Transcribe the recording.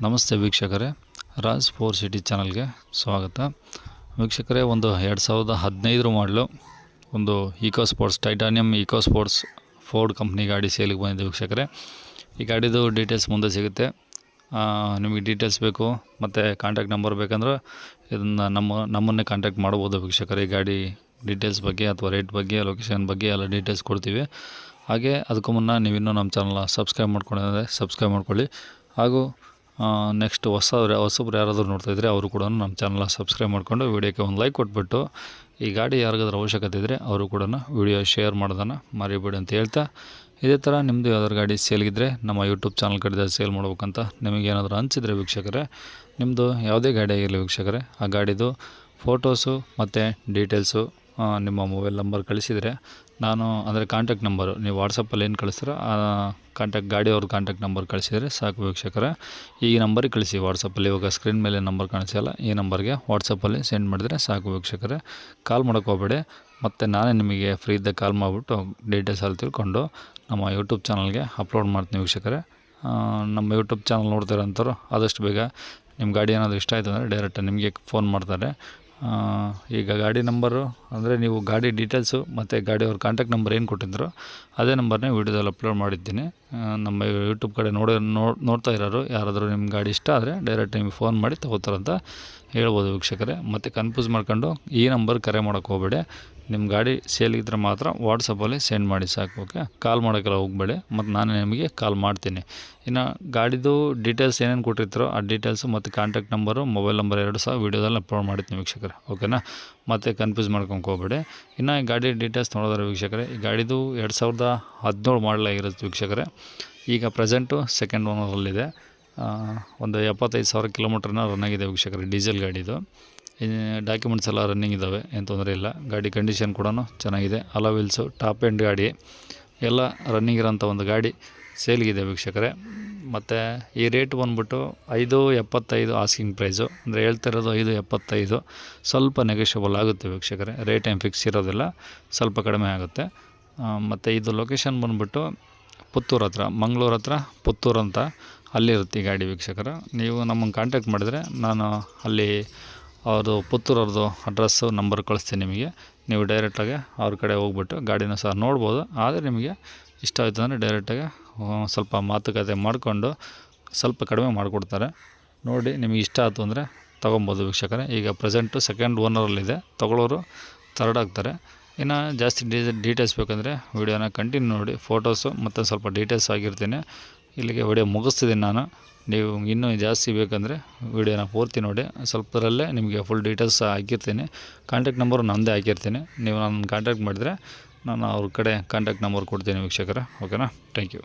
ನಮಸ್ತೆ ವೀಕ್ಷಕರೇ, Raj four city ಚಾನಲ್ಗೆ ಸ್ವಾಗತ. ವೀಕ್ಷಕರೇ, ಒಂದು 2015 ಮಾಡಲು ಒಂದು Eco Sports Titanium Eco Sports Ford company ಗಾಡಿ ಸೇಲಿಗೆ ಬಂದಿದೆ ವೀಕ್ಷಕರೇ. ಈ ಗಾಡಿದು ಡೀಟೇಲ್ಸ್ ಮುಂದೆ ಸಿಗುತ್ತೆ. ನಿಮಗೆ ಡೀಟೇಲ್ಸ್ ಬೇಕು ಮತ್ತು ಕಾಂಟ್ಯಾಕ್ಟ್ ನಂಬರ್ ಬೇಕಂದ್ರೆ ಇದನ್ನು ನಮ್ಮನ್ನೇ ಕಾಂಟ್ಯಾಕ್ಟ್ ಮಾಡ್ಬೋದು ವೀಕ್ಷಕರೇ. ಈ ಗಾಡಿ ಡೀಟೇಲ್ಸ್ ಬಗ್ಗೆ ಅಥವಾ ರೇಟ್ ಬಗ್ಗೆ, ಲೊಕೇಶನ್ ಬಗ್ಗೆ ಎಲ್ಲ ಡೀಟೇಲ್ಸ್ ಕೊಡ್ತೀವಿ. ಹಾಗೆ ಅದಕ್ಕೂ ಮುನ್ನ ನೀವಿನ್ನೂ ನಮ್ಮ ಚಾನಲ್ನ ಸಬ್ಸ್ಕ್ರೈಬ್ ಮಾಡ್ಕೊಂಡಿದ್ರೆ ಸಬ್ಸ್ಕ್ರೈಬ್ ಮಾಡ್ಕೊಳ್ಳಿ. ಹಾಗೂ ನೆಕ್ಸ್ಟ್ ಹೊಸಬ್ರು ಯಾರಾದರೂ ನೋಡ್ತಾಯಿದ್ರೆ ಅವರು ಕೂಡ ನಮ್ಮ ಚಾನಲ್ನ ಸಬ್ಸ್ಕ್ರೈಬ್ ಮಾಡಿಕೊಂಡು ವೀಡಿಯೋಕ್ಕೆ ಒಂದು ಲೈಕ್ ಕೊಟ್ಬಿಟ್ಟು, ಈ ಗಾಡಿ ಯಾರಿಗಾದ್ರೂ ಅವಶ್ಯಕತೆ ಇದ್ದರೆ ಅವರು ಕೂಡ ವೀಡಿಯೋ ಶೇರ್ ಮಾಡೋದನ್ನು ಮರಿಬೇಡಿ ಅಂತ ಹೇಳ್ತಾ, ಇದೇ ಥರ ನಿಮ್ಮದು ಯಾವ್ದಾದ್ರು ಗಾಡಿ ಸೇಲ್ಗಿದ್ರೆ ನಮ್ಮ ಯೂಟ್ಯೂಬ್ ಚಾನಲ್ ಕಡೆದ ಸೇಲ್ ಮಾಡ್ಬೇಕಂತ ನಿಮಗೇನಾದರೂ ಅನಿಸಿದ್ರೆ ವೀಕ್ಷಕರೇ, ನಿಮ್ಮದು ಯಾವುದೇ ಗಾಡಿ ಆಗಿರಲಿ ವೀಕ್ಷಕರೇ, ಆ ಗಾಡಿದು ಫೋಟೋಸು ಮತ್ತು ಡೀಟೇಲ್ಸು ನಿಮ್ಮ ಮೊಬೈಲ್ ನಂಬರ್ ಕಳಿಸಿದರೆ ನಾನು ಅಂದರೆ ಕಾಂಟ್ಯಾಕ್ಟ್ ನಂಬರು ನೀವು ವಾಟ್ಸಪ್ಪಲ್ಲಿ ಏನು ಕಳಿಸ್ತೀರೋ ಆ ಗಾಡಿಯವ್ರ ಕಾಂಟ್ಯಾಕ್ಟ್ ನಂಬರ್ ಕಳಿಸಿದರೆ ಸಾಕು ವೀಕ್ಷಕರೇ. ಈ ನಂಬರಿಗೆ ಕಳಿಸಿ ವಾಟ್ಸಪ್ಪಲ್ಲಿ. ಇವಾಗ ಸ್ಕ್ರೀನ್ ಮೇಲೆ ನಂಬರ್ ಕಾಣಿಸಲ್ಲ, ಈ ನಂಬರ್ಗೆ ವಾಟ್ಸಪ್ಪಲ್ಲಿ ಸೆಂಡ್ ಮಾಡಿದರೆ ಸಾಕು ವೀಕ್ಷಕರೇ. ಕಾಲ್ ಮಾಡೋಕ್ಕೆ ಹೋಗಬೇಡಿ, ಮತ್ತು ನಾನೇ ನಿಮಗೆ ಫ್ರೀ ಇದ್ದಾಗ ಕಾಲ್ ಮಾಡಿಬಿಟ್ಟು ಡೀಟೇಲ್ಸ್ ಅಲ್ಲಿ ತಿಳ್ಕೊಂಡು ನಮ್ಮ ಯೂಟ್ಯೂಬ್ ಚಾನಲ್ಗೆ ಅಪ್ಲೋಡ್ ಮಾಡ್ತೀನಿ ವೀಕ್ಷಕರೇ. ನಮ್ಮ ಯೂಟ್ಯೂಬ್ ಚಾನಲ್ ನೋಡ್ತಿರೋಂಥವ್ರು ಆದಷ್ಟು ಬೇಗ ನಿಮ್ಮ ಗಾಡಿ ಏನಾದರೂ ಇಷ್ಟ ಆಯಿತು ಅಂದರೆ ಡೈರೆಕ್ಟ್ ನಿಮಗೆ ಫೋನ್ ಮಾಡ್ತಾರೆ. ಈಗ ಗಾಡಿ ನಂಬರು ಅಂದರೆ ನೀವು ಗಾಡಿ ಡೀಟೇಲ್ಸು ಮತ್ತು ಗಾಡಿಯವ್ರ ಕಾಂಟ್ಯಾಕ್ಟ್ ನಂಬರ್ ಏನು ಕೊಟ್ಟಿದ್ರು ಅದೇ ನಂಬರ್ನೇ ವೀಡಿಯೋದಲ್ಲಿ ಅಪ್ಲೋಡ್ ಮಾಡಿದ್ದೀನಿ. ನಮ್ಮ ಯೂಟ್ಯೂಬ್ ಕಡೆ ನೋಡ್ತಾ ಇರೋರು ಯಾರಾದರೂ ನಿಮ್ಮ ಗಾಡಿ ಇಷ್ಟ ಆದರೆ ಡೈರೆಕ್ಟ್ ನಿಮಗೆ ಫೋನ್ ಮಾಡಿ ತಗೋತಾರಂತ ಹೇಳ್ಬೋದು ವೀಕ್ಷಕರೇ. ಮತ್ತು ಕನ್ಫ್ಯೂಸ್ ಮಾಡ್ಕೊಂಡು ಈ ನಂಬರ್ ಕರೆ ಮಾಡೋಕ್ಕೆ ಹೋಗಬೇಡಿ. ನಿಮ್ಮ ಗಾಡಿ ಸೇಲಿಗಿದ್ರೆ ಮಾತ್ರ ವಾಟ್ಸಪ್ಪಲ್ಲಿ ಸೆಂಡ್ ಮಾಡಿ ಸಾಕು, ಓಕೆ. ಕಾಲ್ ಮಾಡೋಕ್ಕೆಲ್ಲ ಹೋಗಬೇಡಿ, ಮತ್ತು ನಾನು ನಿಮಗೆ ಕಾಲ್ ಮಾಡ್ತೀನಿ. ಇನ್ನು ಗಾಡಿದು ಡೀಟೇಲ್ಸ್ ಏನೇನು ಕೊಟ್ಟಿರ್ತಾರೋ ಆ ಡೀಟೇಲ್ಸು ಮತ್ತು ಕಾಂಟ್ಯಾಕ್ಟ್ ನಂಬರು, ಮೊಬೈಲ್ ನಂಬರ್ 2 ಸಹ ವೀಡಿಯೋದಲ್ಲಿ ಅಪ್ಲೋಡ್ ಮಾಡಿರ್ತೀನಿ ವೀಕ್ಷಕರೇ, ಓಕೆನಾ. ಮತ್ತು ಕನ್ಫ್ಯೂಸ್ ಮಾಡ್ಕೊಂಡು ಹೋಗಬೇಡಿ. ಇನ್ನು ಈ ಗಾಡಿ ಡೀಟೇಲ್ಸ್ ನೋಡೋದಾರೆ ವೀಕ್ಷಕರೇ, ಈ ಗಾಡಿದು 2017 ಮಾಡಲಾಗಿರುತ್ತೆ ವೀಕ್ಷಕರೇ. ಈಗ ಪ್ರೆಸೆಂಟು ಸೆಕೆಂಡ್ ಓನರಲ್ಲಿದೆ. ಒಂದು 75,000 ಕಿಲೋಮೀಟ್ರನ್ನ ರನ್ ಆಗಿದೆ ವೀಕ್ಷಕರೇ. ಡೀಸೆಲ್ ಗಾಡಿದು ಡಾಕ್ಯುಮೆಂಟ್ಸ್ ಎಲ್ಲ ರನ್ನಿಂಗ್ ಇದ್ದಾವೆ, ಏನು ತೊಂದರೆ ಇಲ್ಲ. ಗಾಡಿ ಕಂಡೀಷನ್ ಕೂಡ ಚೆನ್ನಾಗಿದೆ. ಅಲೋ ವೀಲ್ಸು, ಟಾಪ್ ಎಂಡ್ ಗಾಡಿ ಎಲ್ಲ ರನ್ನಿಂಗ್ ಇರೋಂಥ ಒಂದು ಗಾಡಿ ಸೇಲ್ಗಿದೆ ವೀಕ್ಷಕರೇ. ಮತ್ತು ಈ ರೇಟ್ ಬಂದ್ಬಿಟ್ಟು 5.75 ಆಸ್ಕಿಂಗ್ ಪ್ರೈಸು, ಅಂದರೆ ಹೇಳ್ತಿರೋದು 5.75. ಸ್ವಲ್ಪ ನೆಗೋಷಿಯಬಲ್ ಆಗುತ್ತೆ ವೀಕ್ಷಕರೇ, ರೇಟ್ ಏನು ಫಿಕ್ಸ್ ಇರೋದಿಲ್ಲ, ಸ್ವಲ್ಪ ಕಡಿಮೆ ಆಗುತ್ತೆ. ಮತ್ತು ಇದು ಲೊಕೇಶನ್ ಬಂದ್ಬಿಟ್ಟು ಪುತ್ತೂರು ಹತ್ರ, ಮಂಗಳೂರು ಹತ್ರ ಪುತ್ತೂರು ಅಂತ ಅಲ್ಲಿರುತ್ತೆ ಈ ಗಾಡಿ ವೀಕ್ಷಕರ. ನೀವು ನಮ್ಮನ್ನು ಕಾಂಟ್ಯಾಕ್ಟ್ ಮಾಡಿದರೆ ನಾನು ಅಲ್ಲಿ ಅವ್ರದ್ದು ಪುತ್ತೂರವ್ರದ್ದು ಅಡ್ರೆಸ್ಸು ನಂಬರ್ ಕಳಿಸ್ತೀನಿ ನಿಮಗೆ. ನೀವು ಡೈರೆಕ್ಟಾಗಿ ಅವ್ರ ಕಡೆ ಹೋಗ್ಬಿಟ್ಟು ಗಾಡಿನ ಸಹ ನೋಡ್ಬೋದು. ಆದರೆ ನಿಮಗೆ ಇಷ್ಟ ಆಯಿತು ಅಂದರೆ ಡೈರೆಕ್ಟಾಗಿ ಸ್ವಲ್ಪ ಮಾತುಕತೆ ಮಾಡಿಕೊಂಡು ಸ್ವಲ್ಪ ಕಡಿಮೆ ಮಾಡಿಕೊಡ್ತಾರೆ. ನೋಡಿ ನಿಮಗೆ ಇಷ್ಟ ಆಯಿತು ಅಂದರೆ ತೊಗೊಬೋದು ವೀಕ್ಷಕರೇ. ಈಗ ಪ್ರೆಸೆಂಟು ಸೆಕೆಂಡ್ ಓನರಲ್ಲಿದೆ, ತೊಗೊಳ್ಳೋರು ಥರ್ಡ್ ಆಗ್ತಾರೆ. ಇನ್ನು ಜಾಸ್ತಿ ಡೀಟೇಲ್ಸ್ ಬೇಕಂದರೆ ವೀಡಿಯೋನ ಕಂಟಿನ್ಯೂ ನೋಡಿ. ಫೋಟೋಸು ಮತ್ತು ಸ್ವಲ್ಪ ಡೀಟೇಲ್ಸ್ ಆಗಿರ್ತೀನಿ. ಇಲ್ಲಿಗೆ ವಿಡಿಯೋ ಮುಗಿಸ್ತಿದ್ದೀನಿ ನಾನು. ನೀವು ಇನ್ನೂ ಜಾಸ್ತಿ ಬೇಕಂದರೆ ವೀಡಿಯೋನ ಪೂರ್ತಿ ನೋಡಿ. ಸ್ವಲ್ಪದರಲ್ಲೇ ನಿಮಗೆ ಫುಲ್ ಡೀಟೇಲ್ಸ್ ಹಾಕಿರ್ತೀನಿ. ಕಾಂಟ್ಯಾಕ್ಟ್ ನಂಬರು ನನ್ನದೇ ಹಾಕಿರ್ತೀನಿ. ನೀವು ನನ್ನ ಕಾಂಟ್ಯಾಕ್ಟ್ ಮಾಡಿದರೆ ನಾನು ಅವ್ರ ಕಡೆ ಕಾಂಟ್ಯಾಕ್ಟ್ ನಂಬರ್ ಕೊಡ್ತೀನಿ ವೀಕ್ಷಕರೇ, ಓಕೆನಾ. Thank you.